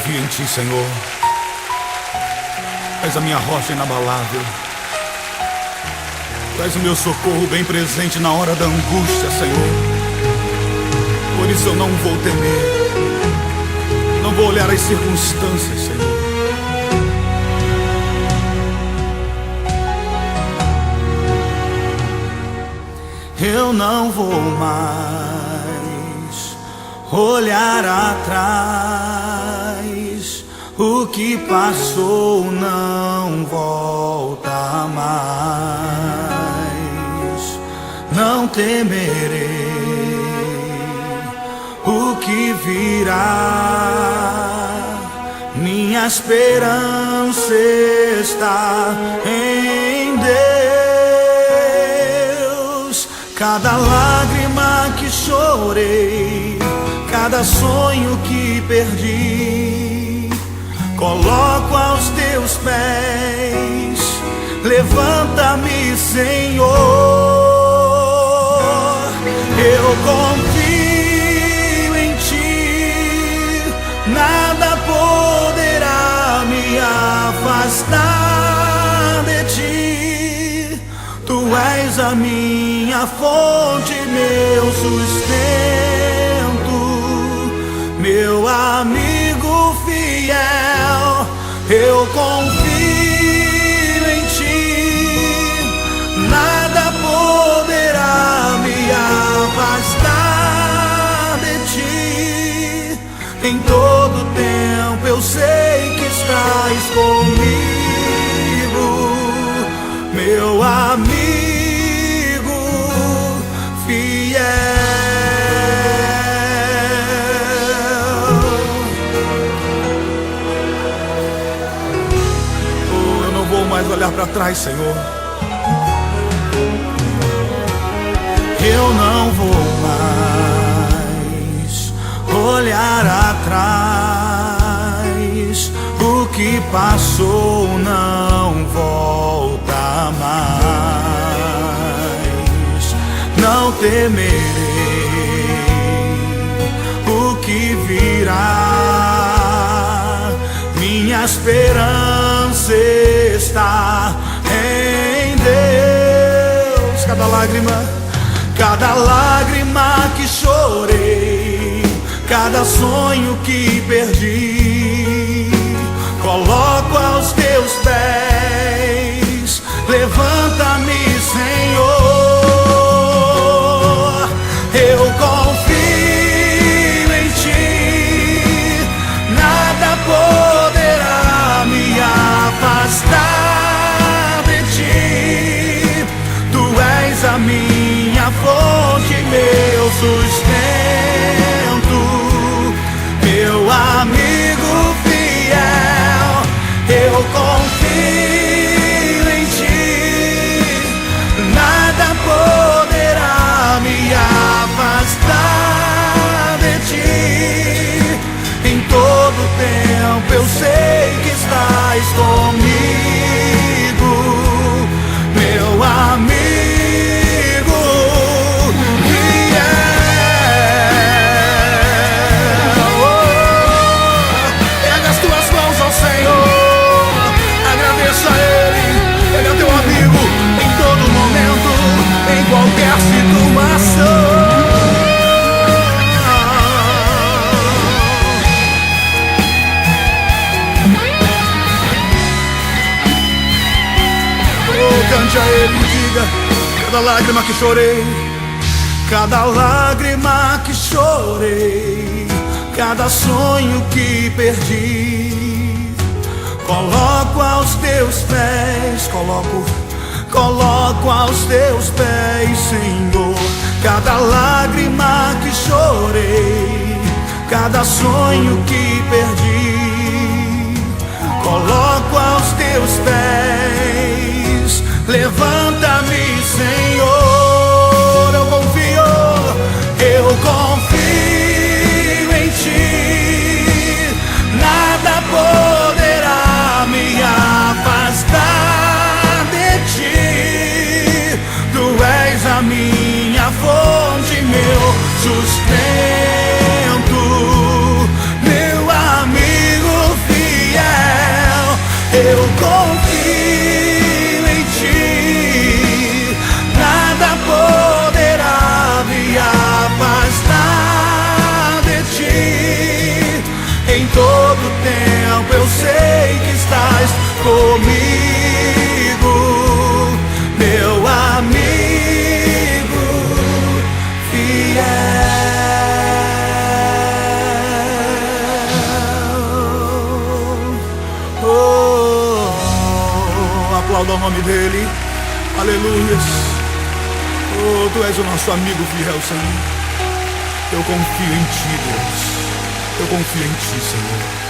confio em Ti, Senhor. Tu és a minha rocha inabalável. Tu és o meu socorro bem presente na hora da angústia, Senhor. Por isso eu não vou temer, não vou olhar as circunstâncias, Senhor. Eu não vou mais olhar atrás. O que passou não volta mais. Não temerei o que virá. Minha esperança está em Deus. Cada lágrima que chorei, cada sonho que perdi, coloco aos Teus pés. Levanta-me, Senhor. Eu confio em Ti, nada poderá me afastar de Ti. Tu és a minha fonte, meu sustento, meu amigo fiel. Eu confio em Ti, nada poderá me afastar de Ti. Em todo tempo eu sei que estás comigo, meu amigo fiel. Oh, eu não vou mais olhar para trás, Senhor. Eu não vou mais olhar atrás. O que passou não volta mais. Não temerei o que virá. Minha esperança está em Deus. Cada lágrima que chorei, cada sonho que perdi, coloco aos Teus pés. Levanta-me, Senhor. Eu confio em Ti, nada poderá me afastar de Ti. Tu és a minha fonte, meu sustento, meu amigo fiel. Eu confio em Ti, nada poderá me afastar de Ti. Em todo tempo eu sei que estás comigo, meu amigo fiel. Pega as tuas mãos ao Senhor, agradeça a Ele. Ele é teu amigo em todo momento, em qualquer situação. Cante a Ele e diga: cada lágrima que chorei, cada lágrima que chorei, cada sonho que perdi, coloco aos Teus pés. Coloco aos Teus pés, Senhor. Cada lágrima que chorei, cada sonho que perdi, coloco aos Teus pés. Levanta-me, Senhor. Eu confio em Ti, nada poderá me afastar de Ti. Tu és a minha fonte, meu sustento, meu amigo exalta o nome dele. Aleluias. Oh, tu és o nosso amigo fiel, Senhor. Eu confio em ti, Deus. Eu confio em ti, Senhor.